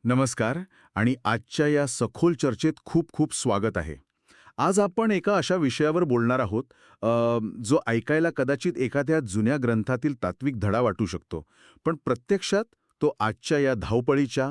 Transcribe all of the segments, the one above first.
नमस्कार आणि आजच्या या सखोल चर्चेत खूप खूप स्वागत आहे. आज आपण एका अशा विषयावर बोलणार आहोत जो ऐकायला कदाचित एखाद्या जुन्या ग्रंथातील तात्विक धडा वाटू शकतो, पण प्रत्यक्षात तो आजच्या या धावपळीच्या,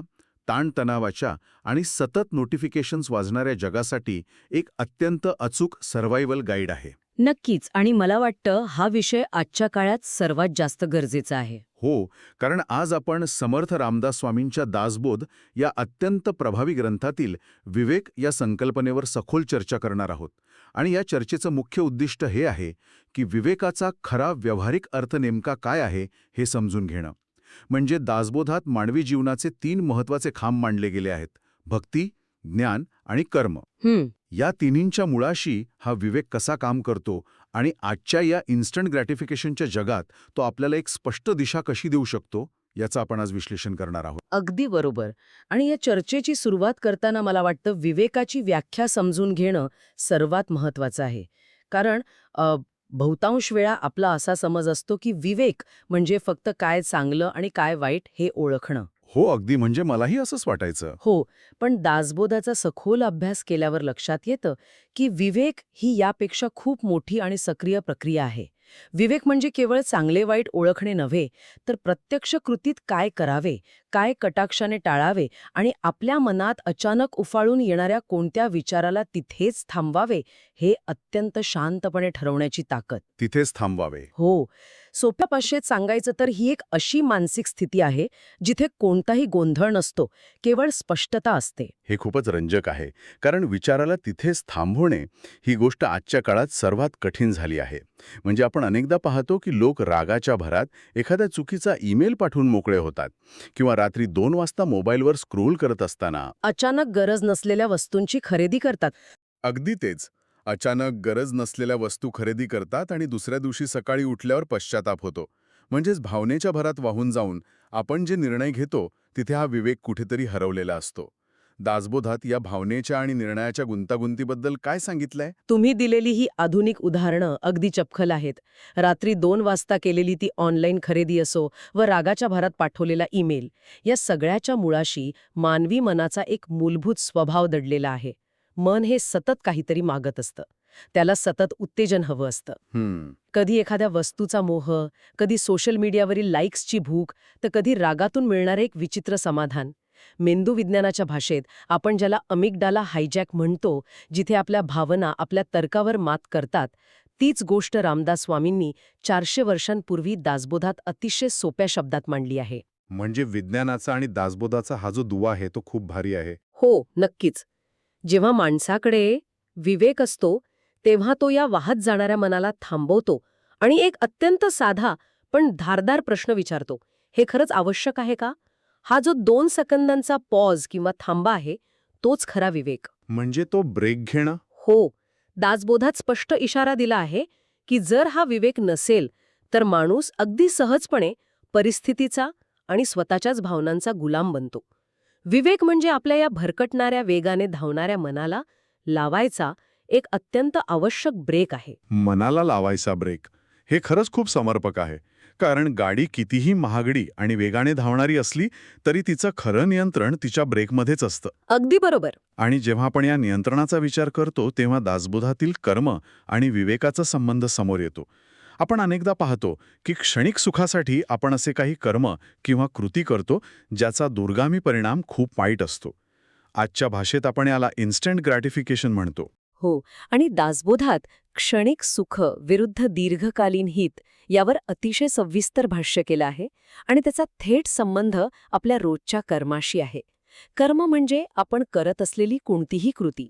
ताणतणावाच्या आणि सतत नोटिफिकेशन्स वाजणाऱ्या जगासाठी एक अत्यंत अचूक सर्व्हायव्हल गाईड आहे. नक्कीच. आणि मला वाटतं हा विषय आजच्या काळात सर्वात जास्त गरजेचा आहे. हो, कारण आज आपण समर्थ रामदास स्वामींच्या दासबोध या अत्यंत प्रभावी ग्रंथातील विवेक या संकल्पनेवर सखोल चर्चा करणार आहोत. आणि या चर्चेचं मुख्य उद्दिष्ट हे आहे की विवेकाचा खरा व्यावहारिक अर्थ नेमका काय आहे हे समजून घेणं. म्हणजे दासबोधात मानवी जीवनाचे 3 महत्त्वाचे खांब मांडले गेले आहेत: भक्ती, ज्ञान आणि कर्म. या तिन्हींच्या मुळाशी हा विवेक कसा काम करतो आणि आजच्या या इन्स्टंट ग्रॅटिफिकेशनच्या जगात तो आपल्याला एक स्पष्ट दिशा कशी देऊ शकतो, याचं आपण आज विश्लेषण करणार आहोत. अगदी बरोबर. आणि या चर्चेची सुरुवात करताना मला वाटतं विवेकाची व्याख्या समजून घेणं सर्वात महत्वाचं आहे. कारण बहुतांश वेळा आपला असा समज असतो की विवेक म्हणजे फक्त काय चांगलं आणि काय वाईट हे ओळखणं. हो, अगदी. म्हणजे मलाही असंच वाटायचं. हो, पण दासबोधाचा सखोल अभ्यास केल्यावर लक्षात येतं की विवेक ही यापेक्षा खूप मोठी आणि सक्रिय प्रक्रिया आहे. विवेक म्हणजे केवळ चांगले वाईट ओळखणे नव्हे, तर प्रत्यक्ष कृतीत काय करावे, काय कटाक्षाने टाळावे आणि आपल्या मनात अचानक उफाळून येणाऱ्या कोणत्या विचाराला तिथेच थांबवावे, हे अत्यंत शांतपणे ठरवण्याची ताकद. तिथेच थांबवावे. हो, सोप्या भाषेत सांगायचं तर ही एक अशी मानसिक स्थिती आहे जिथे कोणताही गोंधळ नसतो, केवळ स्पष्टता असते. हे खूपच रंजक आहे, कारण विचाराला तिथेच थांबवणे ही गोष्ट आजच्या काळात सर्वात कठीण झाली आहे. म्हणजे आपण अनेकदा पाहतो की लोक रागाच्या भरात एखाद्या चुकीचा ईमेल पाठवून मोकळे होतात किंवा रात्री 2 वाजता मोबाईलवर स्क्रोल करत असताना अचानक गरज नसलेल्या वस्तूंची खरेदी करतात. अगदी तेच. अचानक गरज नसलेल्या वस्तू खरेदी करतात आणि दुसऱ्या दिवशी सकाळी उठल्यावर पश्चाताप होतो. म्हणजेच भावनेच्या भरात वाहून जाऊन आपण जे निर्णय घेतो तिथे हा विवेक कुठेतरी हरवलेला असतो. दासबोधात या भावनेच्या आणि निर्णयाच्या गुंतागुंतीबद्दल काय सांगितलंय? तुम्ही दिलेली ही आधुनिक उदाहरणं अगदी चपखल आहेत. रात्री 2 वाजता केलेली ती ऑनलाईन खरेदी असो व रागाच्या भरात पाठवलेला ईमेल, या सगळ्याच्या मुळाशी मानवी मनाचा एक मूलभूत स्वभाव दडलेला आहे. मन हे सतत काहीतरी मागत असतं. त्याला सतत उत्तेजन हवं असतं. कधी एखाद्या वस्तूचा मोह, कधी सोशल मीडियावरील लाईक्सची भूक, तर कधी रागातून मिळणारे एक विचित्र समाधान. मेंदूविज्ञानाच्या भाषेत आपण ज्याला अमिगडाला हायजॅक म्हणतो, जिथे आपल्या भावना आपल्या तर्कावर मात करतात, तीच गोष्ट रामदास स्वामींनी 400 वर्षांपूर्वी दासबोधात अतिशय सोप्या शब्दात मांडली आहे. म्हणजे विज्ञानाचा आणि दासबोधाचा हा जो दुवा आहे तो खूप भारी आहे. हो, नक्कीच. जेव्हा माणसाकडे विवेक असतो, तेव्हा तो या वाहत जाणाऱ्या मनाला थांबवतो आणि एक अत्यंत साधा पण धारदार प्रश्न विचारतो. हे खरंच आवश्यक आहे का? हा जो 2 सेकंदांचा पॉज किंवा थांबा आहे, तोच खरा विवेक. म्हणजे तो ब्रेक घेणं. हो, दासबोधात स्पष्ट इशारा दिला आहे की जर हा विवेक नसेल, तर माणूस अगदी सहजपणे परिस्थितीचा आणि स्वतःच्याच भावनांचा गुलाम बनतो. विवेक म्हणजे आपल्या या भरकटणाऱ्या वेगाने धावणाऱ्या मनाला लावायचा एक अत्यंत आवश्यक ब्रेक आहे. मनाला लावायचा ब्रेक. हे खरंच खूप समर्पक आहे. कारण गाडी कितीही महागडी आणि वेगाने धावणारी असली तरी तिचं खरं नियंत्रण तिच्या ब्रेकमध्येच असतं. अगदी बरोबर. आणि जेव्हा आपण या नियंत्रणाचा विचार करतो तेव्हा दासबोधातील कर्म आणि विवेकाचा संबंध समोर येतो. आपण अनेकदा पाहतो की क्षणिक सुखासाठी आपण असे काही कर्म किंवा कृती करतो ज्याचा दूरगामी परिणाम खूप वाईट असतो. आजच्या भाषेत आपण याला इन्स्टंट ग्रॅटिफिकेशन म्हणतो. हो, आणि दासबोधात क्षणिक सुख विरुद्ध दीर्घकालीन हित यावर अतिशय सविस्तर भाष्य केलं आहे आणि त्याचा थेट संबंध आपल्या रोजच्या कर्माशी आहे. कर्म म्हणजे आपण करत असलेली कोणतीही कृती.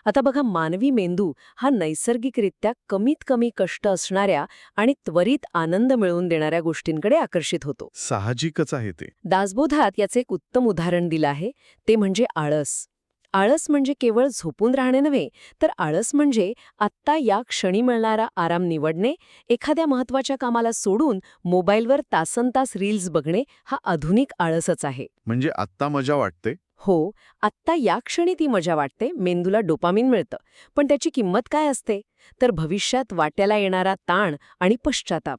आता बघा, मानवी मेंदू हा नैसर्गिकरित्या कमीत कमी कष्ट असणाऱ्या आणि त्वरित आनंद मिळवून देणाऱ्या गोष्टींकडे आकर्षित होतो. साहजिकच आहे ते. दासबोधात याचे एक उत्तम उदाहरण दिलं आहे, ते म्हणजे आळस. आळस म्हणजे केवळ झोपून राहणे नव्हे, तर आळस म्हणजे आत्ता या क्षणी मिळणारा आराम निवडणे, एखाद्या महत्त्वाच्या कामाला सोडून मोबाईलवर तासनतास रील्स बघणे, हा आधुनिक आळसच आहे. म्हणजे आत्ता मजा वाटते. हो, आत्ता या क्षणी ती मजा वाटते, मेंदूला डोपामिन मिळतं. पण त्याची किंमत काय असते? तर भविष्यात वाट्याला येणारा ताण आणि पश्चाताप.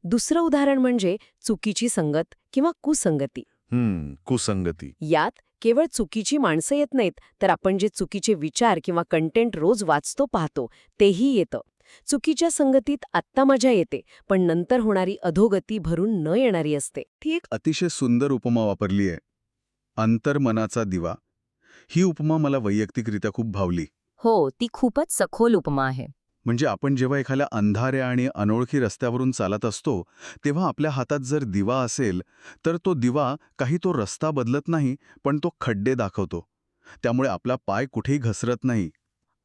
दुसरं उदाहरण म्हणजे चुकीची संगत किंवा कुसंगती. कुसंगती. यात केवळ चुकीची माणसं येत नाहीत, तर आपण जे चुकीचे विचार किंवा कंटेंट रोज वाचतो पाहतो तेही येतं. चुकीच्या संगतीत आत्ता मजा येते, पण नंतर होणारी अधोगती भरून न येणारी असते. ती एक अतिशय सुंदर उपमा वापरली आहे. अंतर्मनाचा दिवा. ही उपमा मला वैयक्तिकरित्या खूप भावली. हो, ती खूपच सखोल उपमा आहे. म्हणजे आपण जेव्हा एखाद्या अंधाऱ्या आणि अनोळखी रस्त्यावरून चालत असतो, तेव्हा आपल्या हातात जर दिवा असेल, तर तो दिवा काही तो रस्ता बदलत नाही, पण तो खड्डे दाखवतो. त्यामुळे आपला पाय कुठेही घसरत नाही.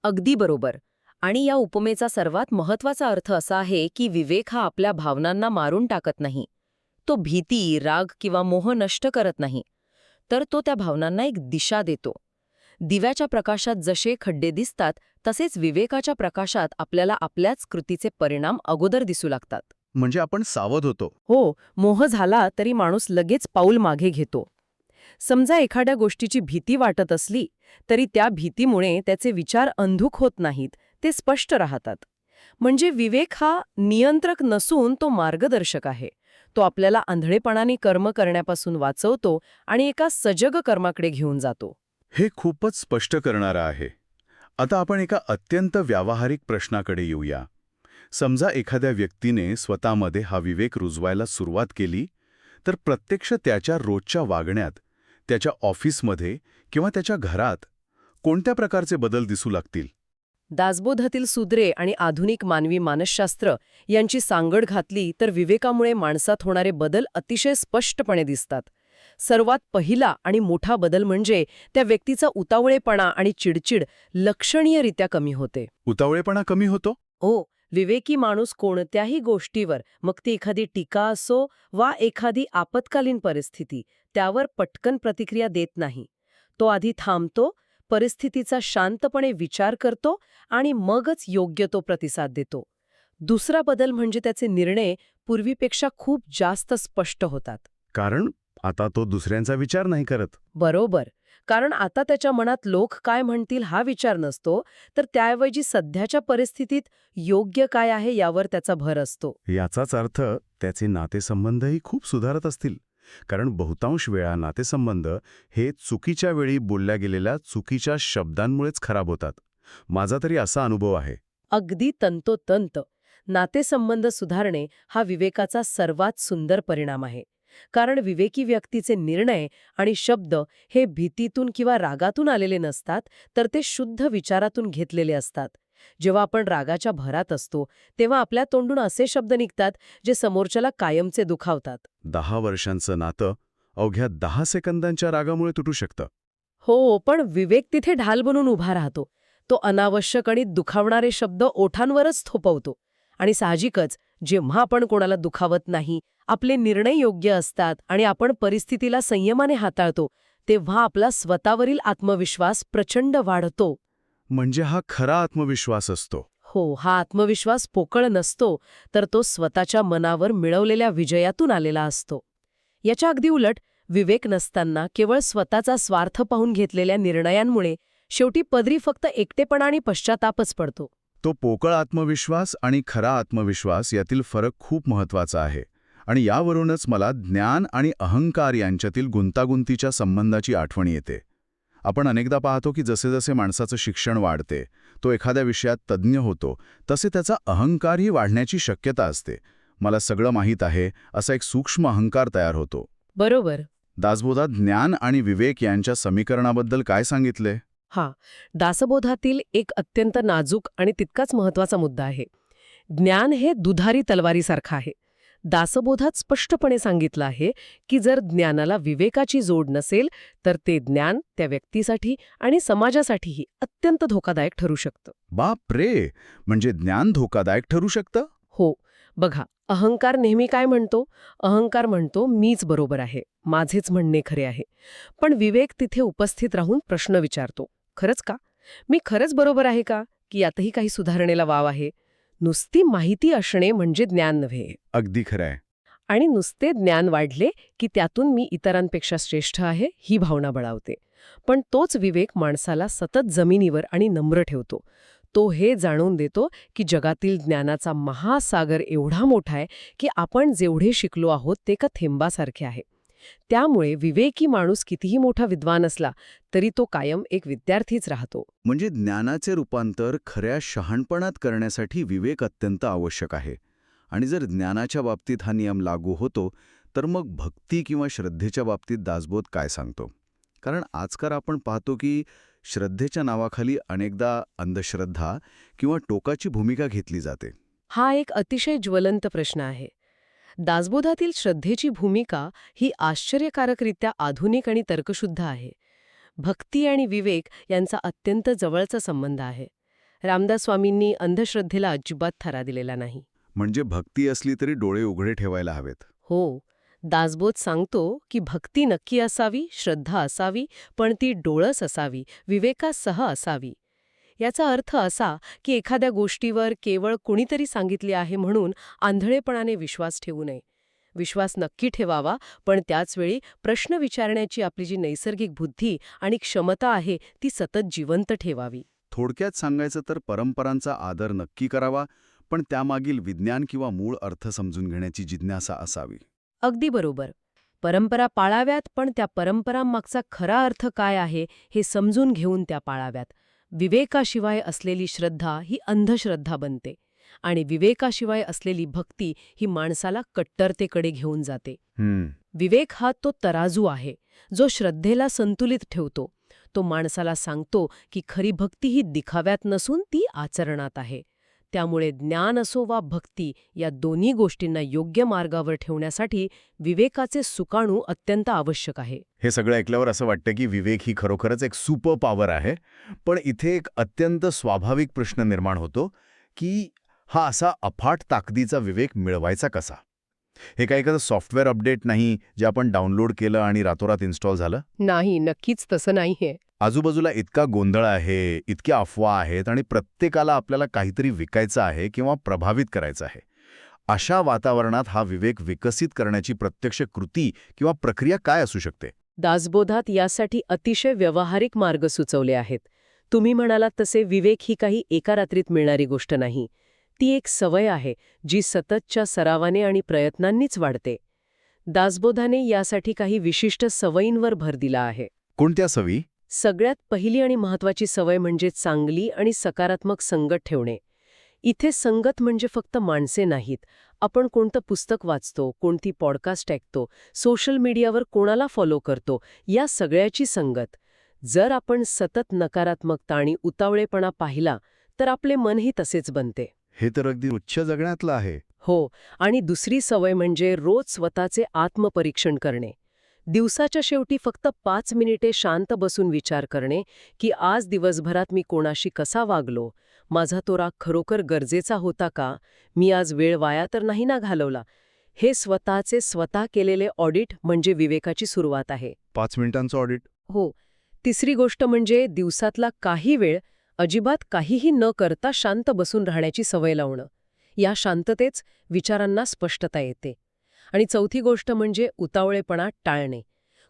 अगदी बरोबर. आणि या उपमेचा सर्वात महत्वाचा अर्थ असा आहे की विवेक हा आपल्या भावनांना मारून टाकत नाही. तो भीती, राग किंवा मोह नष्ट करत नाही. तर तो त्या भावनांना एक दिशा देतो. दिव्याच्या प्रकाशात जसे खड्डे दिसतात, तसेच विवेकाच्या प्रकाशात आपल्याला आपल्याच कृतीचे परिणाम अगोदर दिसू लागतात. म्हणजे आपण सावध होतो. हो, मोह झाला तरी माणूस लगेच पाऊल मागे घेतो. समजा एखाद्या गोष्टीची भीती वाटत असली, तरी त्या भीतीमुळे त्याचे विचार अंधुक होत नाहीत, ते स्पष्ट राहतात. म्हणजे विवेक हा नियंत्रक नसून तो मार्गदर्शक आहे. तो आपल्याला आंधळेपणाने कर्म करण्यापासून वाचवतो आणि एका सजग कर्माकडे घेऊन जातो. हे खूपच स्पष्ट करणारं आहे. आता आपण एका अत्यंत व्यावहारिक प्रश्नाकडे येऊया. समजा एखाद्या व्यक्तीने स्वतःमध्ये हा विवेक रुजवायला सुरुवात केली, तर प्रत्यक्ष त्याच्या रोजच्या वागण्यात, त्याच्या ऑफिसमध्ये किंवा त्याच्या घरात कोणत्या प्रकारचे बदल दिसू लागतील? दासबोधातील सूत्रे आणि आधुनिक मानवी मानसशास्त्र यांची सांगड घातली तर विवेकामुळे माणसात होणारे बदल अतिशय स्पष्टपणे दिसतात. सर्वात पहिला आणि मोठा बदल म्हणजे त्या व्यक्तीचा उतावळेपणा आणि चिडचिड लक्षणीयरित्या कमी होते. उतावळेपणा कमी होतो? हो, विवेकी माणूस कोणत्याही गोष्टीवर, मग ती एखादी टीका असो वा एखादी आपत्कालीन परिस्थिती, त्यावर पटकन प्रतिक्रिया देत नाही. तो आधी थांबतो, परिस्थितीचा शांतपणे विचार करतो आणि मगच योग्य तो प्रतिसाद देतो. दुसरा बदल म्हणजे त्याचे निर्णय पूर्वीपेक्षा खूप जास्त स्पष्ट होतात. कारण आता तो दुसऱ्यांचा विचार नाही करत. बरोबर. कारण आता त्याच्या मनात लोक काय म्हणतील हा विचार नसतो, तर त्याऐवजी सध्याच्या परिस्थितीत योग्य काय आहे यावर त्याचा भर असतो. याचाच अर्थ त्याचे नातेसंबंधही खूप सुधारत असतील. कारण बहुतांश वेळा नातेसंबंध हे चुकीच्या वेळी बोलल्या गेलेल्या चुकीच्या शब्दांमुळेच खराब होतात. माझा तरी असा अनुभव आहे. अगदी तंतोतंत. नातेसंबंध सुधारणे हा विवेकाचा सर्वात सुंदर परिणाम आहे. कारण विवेकी व्यक्तीचे निर्णय आणि शब्द हे भीतीतून किंवा रागातून आलेले नसतात, तर ते शुद्ध विचारातून घेतलेले असतात. जेव्हा आपण रागाच्या भरात असतो, तेव्हा आपल्या तोंडून असे शब्द निघतात जे समोरच्याला कायमचे दुखावतात. 10 वर्षांचं नातं अवघ्या 10 सेकंदांच्या रागामुळे तुटू शकतं. हो, पण विवेक तिथे ढाल बनून उभा राहतो. तो अनावश्यक आणि दुखावणारे शब्द ओठांवरच थोपवतो. आणि साहजिकच, जेव्हा आपण कोणाला दुखावत नाही, आपले निर्णय योग्य असतात आणि आपण परिस्थितीला संयमाने हाताळतो, तेव्हा आपला स्वतःवरील आत्मविश्वास प्रचंड वाढतो. म्हणजे हा खरा आत्मविश्वास असतो. हो, हा आत्मविश्वास पोकळ नसतो, तर तो स्वतःच्या मनावर मिळवलेल्या विजयातून आलेला असतो. याच्या अगदी उलट, विवेक नसताना केवळ स्वतःचा स्वार्थ पाहून घेतलेल्या निर्णयांमुळे शेवटी पदरी फक्त एकटेपणा आणि पश्चातापच पडतो. तो पोकळ आत्मविश्वास आणि खरा आत्मविश्वास यातील फरक खूप महत्वाचा आहे. आणि यावरूनच मला ज्ञान आणि अहंकार यांच्यातील गुंतागुंतीच्या संबंधाची आठवण येते. आपण अनेकदा पाहतो की जसे जसे माणसाचं शिक्षण वाढते, तो एखाद्या विषयात तज्ज्ञ होतो, तसे त्याचा अहंकारही वाढण्याची शक्यता असते. मला सगळं माहीत आहे असा एक सूक्ष्म अहंकार तयार होतो. बरोबर. दासबोधात ज्ञान आणि विवेक यांच्या समीकरणाबद्दल काय सांगितले? दासबोधातील एक अत्यंत नाजूक आणि तितकाच महत्वाचा मुद्दा आहे. ज्ञान हे दुधारी तलवारीसारखं आहे. दासबोधात स्पष्टपणे सांगितलं आहे की जर ज्ञानाला विवेकाची जोड नसेल, तर ते ज्ञान त्या व्यक्तीसाठी आणि समाजासाठीही अत्यंत धोकादायक ठरू शकतं. बाप रे! म्हणजे ज्ञान धोकादायक ठरू शकतं? हो, बघा, अहंकार नेहमी काय म्हणतो? अहंकार म्हणतो मीच बरोबर आहे, माझेच म्हणणे खरे आहे. पण विवेक तिथे उपस्थित राहून प्रश्न विचारतो, खरंच का? मी खरंच बरोबर आहे का? की यातही काही सुधारणेला वाव आहे? नुसती माहिती असणे म्हणजे ज्ञान नव्हे. अगदी खरंय. आणि नुसते ज्ञान वाढले की त्यातून मी इतरांपेक्षा श्रेष्ठ आहे ही भावना बळावते. पण तोच विवेक माणसाला सतत जमिनीवर आणि नम्र ठेवतो. तो हे जाणून देतो की जगातील ज्ञानाचा महासागर एवढा मोठा आहे की आपण जेवढे शिकलो आहोत ते एका थेंबासारखे आहे. त्यामुळे विवेकी माणूस कितीही मोठा विद्वान असला तरी तो कायम एक विद्यार्थीच राहतो. म्हणजे ज्ञानाचे रूपांतर खऱ्या शहाणपणात करण्यासाठी विवेक अत्यंत आवश्यक आहे. आणि जर ज्ञानाच्या बाबतीत हा नियम लागू होतो, तर मग भक्ती किंवा श्रद्धेच्या बाबतीत दासबोध काय सांगतो? कारण आजकाल आपण पाहतो की श्रद्धेच्या नावाखाली अनेकदा अंधश्रद्धा किंवा टोकाची भूमिका घेतली जाते. हा एक अतिशय ज्वलंत प्रश्न आहे. दासबोधातील श्रद्धेची भूमिका ही आश्चर्यकारकरित्या आधुनिक आणि तर्कशुद्ध आहे. भक्ती आणि विवेक यांचा अत्यंत जवळचा संबंध आहे. रामदास स्वामींनी अंधश्रद्धेला अजिबात थारा दिलेला नाही. म्हणजे भक्ती असली तरी डोळे उघडे ठेवायला हवेत. हो, दासबोध सांगतो की भक्ती नक्की असावी, श्रद्धा असावी, पण ती डोळस असावी, विवेकासह असावी. याचा अर्थ असा की एखाद्या गोष्टीवर केवळ कुणीतरी सांगितली आहे म्हणून आंधळेपणाने विश्वास ठेवू नये. विश्वास नक्की ठेवावा, पण त्याचवेळी प्रश्न विचारण्याची आपली जी नैसर्गिक बुद्धी आणि क्षमता आहे ती सतत जिवंत ठेवावी. थोडक्यात सांगायचं तर परंपरांचा आदर नक्की करावा, पण त्यामागील विज्ञान किंवा मूळ अर्थ समजून घेण्याची जिज्ञासा असावी. अगदी बरोबर. परंपरा पाळाव्यात, पण त्या परंपरांमागचा खरा अर्थ काय आहे हे समजून घेऊन त्या पाळाव्यात. विवेकाशिवाय असलेली श्रद्धा ही अंधश्रद्धा बनते आणि विवेकाशिवाय असलेली भक्ती ही माणसाला कट्टरतेकडे घेऊन जाते. विवेक हा तो तराजू आहे जो श्रद्धेला संतुलित ठेवतो. तो माणसाला सांगतो की खरी भक्ती ही दिखाव्यात नसून ती आचरणात आहे. त्यामुळे ज्ञान असो वा भक्ती या दोन्ही गोष्टींना योग्य मार्गावर ठेवण्यासाठी विवेकाचे सुकाणू अत्यंत आवश्यक आहे. हे सगळं ऐकल्यावर असं वाटतं की विवेक ही खरोखरच एक सुपर पॉवर आहे. पण इथे एक अत्यंत स्वाभाविक प्रश्न निर्माण होतो की हा असा अफाट ताकदीचा विवेक मिळवायचा कसा? हे काही एखादं सॉफ्टवेअर अपडेट नाही जे आपण डाउनलोड केलं आणि रातोरात इन्स्टॉल झालं. नाही, नक्कीच तसं नाहीये. आजूबाजूला इतका गोंधळ आहे, इतक्या अफवा आहेत आणि प्रत्येकाला आपल्याला काहीतरी विकायचं आहे किंवा प्रभावित करायचं आहे. अशा वातावरणात हा विवेक विकसित करण्याची प्रत्यक्ष कृती किंवा प्रक्रिया काय असू शकते? दासबोधात यासाठी अतिशय व्यावहारिक मार्ग सुचवले आहेत. तुम्ही म्हणालात तसे विवेक ही काही एका रात्रीत मिळणारी गोष्ट नाही. ती एक सवय आहे जी सततच्या सरावाने आणि प्रयत्नांनीच वाढते. दासबोधाने यासाठी काही विशिष्ट सवयींवर भर दिला आहे. कोणत्या सवयी? सगळ्यात पहिली आणि महत्वाची सवय म्हणजे चांगली आणि सकारात्मक संगत ठेवणे. इथे संगत म्हणजे फक्त माणसे नाहीत. आपण कोणतं पुस्तक वाचतो, कोणती पॉडकास्ट ऐकतो, सोशल मीडियावर कोणाला फॉलो करतो, या सगळ्याची संगत. जर आपण सतत नकारात्मकता आणि उतावळेपणा पाहिला तर आपले मनही तसेच बनते. हे तर अगदी उच्च जगण्यातलं आहे. हो, आणि दुसरी सवय म्हणजे रोज स्वतःचे आत्मपरीक्षण करणे. दिवसाच्या शेवटी फक्त 5 मिनिटे शांत बसून विचार करणे की आज दिवसभरात मी कोणाशी कसा वागलो, माझा तो राग खरोखर गरजेचा होता का, मी आज वेळ वाया तर नाही ना घालवला. हे स्वतःचे स्वतः केलेले ऑडिट म्हणजे विवेकाची सुरुवात आहे. 5 मिनिटांचं ऑडिट? हो. तिसरी गोष्ट म्हणजे दिवसातला काही वेळ अजिबात काहीही न करता शांत बसून राहण्याची सवय लावणं. या शांततेच विचारांना स्पष्टता येते. आणि चौथी गोष्ट म्हणजे उतावळेपणा टाळणे.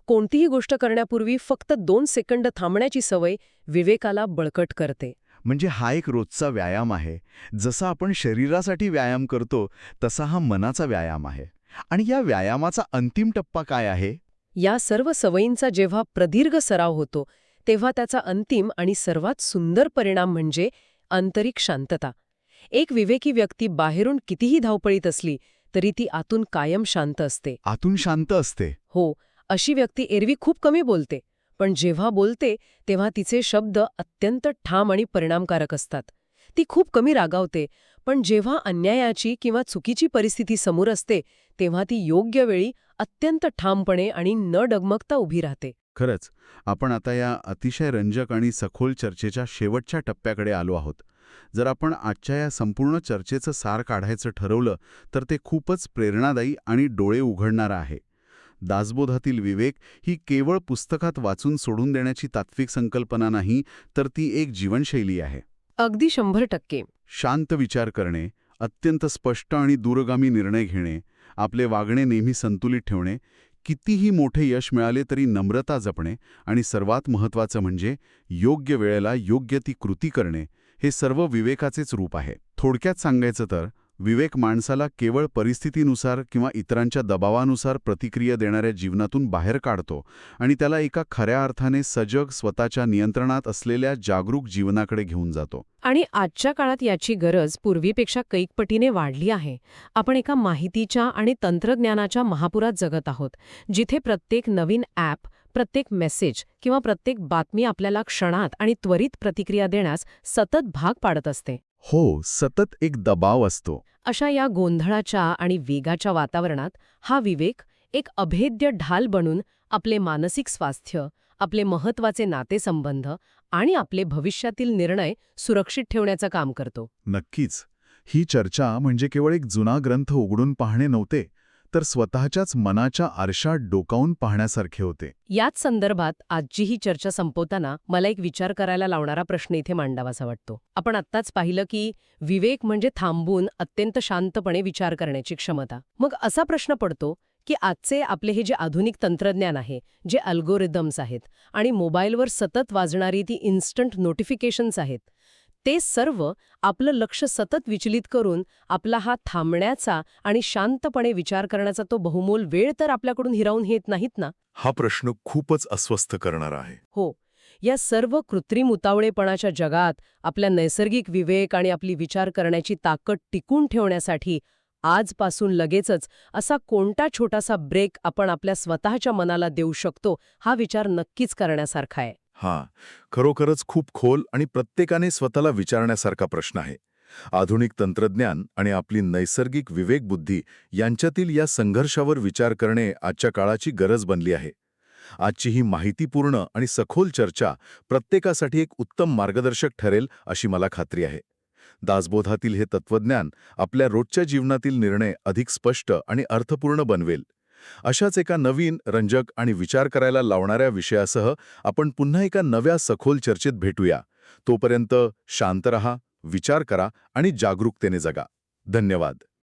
कोणतीही गोष्ट करण्यापूर्वी फक्त 2 सेकंद थांबण्याची सवय विवेकाला बळकट करते. म्हणजे हा एक रोजचा व्यायाम आहे. जसा आपण शरीरासाठी व्यायाम करतो तसा हा मनाचा व्यायाम आहे. आणि या व्यायामाचा अंतिम टप्पा काय आहे? या सर्व सवयींचा जेव्हा प्रदीर्घ सराव होतो तेव्हा त्याचा अंतिम आणि सर्वात सुंदर परिणाम म्हणजे आंतरिक शांतता. एक विवेकी व्यक्ती बाहेरून कितीही धावपळीत असली तरी ती आतून कायम शांत असते. आतून शांत असते? हो, अशी व्यक्ती एरवी खूप कमी बोलते, पण जेव्हा बोलते तेव्हा तिचे शब्द अत्यंत ठाम आणि परिणामकारक असतात. ती खूप कमी रागावते, पण जेव्हा अन्यायाची किंवा चुकीची परिस्थिती समोर असते तेव्हा ती योग्य वेळी अत्यंत ठामपणे आणि न डगमगता उभी राहते. खरंच, आपण आता या अतिशय रंजक आणि सखोल चर्चेच्या शेवटच्या टप्प्याकडे आलो आहोत. जर आपण आजच्या या संपूर्ण चर्चेचं सार काढायचं ठरवलं तर ते खूपच प्रेरणादायी आणि डोळे उघडणारं आहे. दासबोधातील विवेक ही केवळ पुस्तकात वाचून सोडून देण्याची तात्विक संकल्पना नाही, तर ती एक जीवनशैली आहे. अगदी 100%. शांत विचार करणे, अत्यंत स्पष्ट आणि दूरगामी निर्णय घेणे, आपले वागणे नेहमी संतुलित ठेवणे, कितीही मोठे यश मिळाले तरी नम्रता जपणे आणि सर्वात महत्त्वाचं म्हणजे योग्य वेळेला योग्य ती कृती करणे, हे सर्व विवेकाचेच रूप आहे. थोडक्यात सांगायचं तर विवेक माणसाला केवळ परिस्थितीनुसार किंवा इतरांच्या दबावानुसार प्रतिक्रिया देणाऱ्या जीवनातून बाहेर काढतो आणि त्याला एका खऱ्या अर्थाने सजग, स्वतःच्या नियंत्रणात असलेल्या जागरूक जीवनाकडे घेऊन जातो. आणि आजच्या काळात याची गरज पूर्वीपेक्षा कैक पटीने वाढली आहे. आपण एका माहितीच्या आणि तंत्रज्ञानाच्या महापुरात जगत आहोत, जिथे प्रत्येक नवीन ॲप, प्रत्येक मेसेज किंवा प्रत्येक बातमी आपल्याला क्षणात आणि त्वरित प्रतिक्रिया देण्यास सतत भाग पाडत असते. हो, सतत एक दबाव असतो. अशा या गोंधळाच्या आणि वेगाच्या वातावरणात हा विवेक एक अभेद्य ढाल बनून आपले मानसिक स्वास्थ्य, आपले महत्वाचे नातेसंबंध आणि आपले भविष्यातील निर्णय सुरक्षित ठेवण्याचं काम करतो. नक्कीच. ही चर्चा म्हणजे केवळ एक जुना ग्रंथ उघडून पाहणे नव्हते, तर स्वतःच्याच मनाच्या आरशात डोकावून पाहण्यासारखे होते. याच संदर्भात आजची ही चर्चा संपवताना मला एक विचार करायला लावणारा प्रश्न इथे मांडावासा वाटतो. आपण आत्ताच पाहिलं की विवेक म्हणजे थांबून अत्यंत शांतपणे विचार करण्याची क्षमता. मग असा प्रश्न पडतो की आजचे आपले हे जे आधुनिक तंत्रज्ञान आहे, जे अल्गोरिदम्स आहेत आणि मोबाईलवर सतत वाजणारी ती इन्स्टंट नोटिफिकेशन्स आहेत, ते सर्व आपलं लक्ष सतत विचलित करून आपला हा थांबण्याचा आणि शांतपणे विचार करण्याचा तो बहुमोल वेळ तर आपल्याकडून हिरावून घेत नाहीत ना? हा प्रश्न खूपच अस्वस्थ करणारा आहे. हो. या सर्व कृत्रिम उतावळेपणाच्या जगात आपल्या नैसर्गिक विवेक आणि आपली विचार करण्याची ताकद टिकून ठेवण्यासाठी आजपासून लगेचच असा कोणता छोटासा ब्रेक आपण आपल्या स्वतःच्या मनाला देऊ शकतो, हा विचार नक्कीच करण्यासारखा आहे. हा, खरोखरच खूप खोल आणि प्रत्येकाने स्वतःला विचारण्यासारखा प्रश्न आहे. आधुनिक तंत्रज्ञान आणि आपली नैसर्गिक विवेकबुद्धी यांच्यातील या संघर्षावर विचार करणे आजच्या काळाची गरज बनली आहे. आजची ही माहितीपूर्ण आणि सखोल चर्चा प्रत्येकासाठी एक उत्तम मार्गदर्शक ठरेल अशी मला खात्री आहे. दासबोधातील हे तत्वज्ञान आपल्या रोजच्या जीवनातील निर्णय अधिक स्पष्ट आणि अर्थपूर्ण बनवेल. अशाच एका नवीन, रंजक आणि विचार करायला लावणाऱ्या विषयासह आपण पुन्हा एका नव्या सखोल चर्चेत भेटूया. तोपर्यंत शांत रहा, विचार करा आणि जागरूकतेने जगा. धन्यवाद.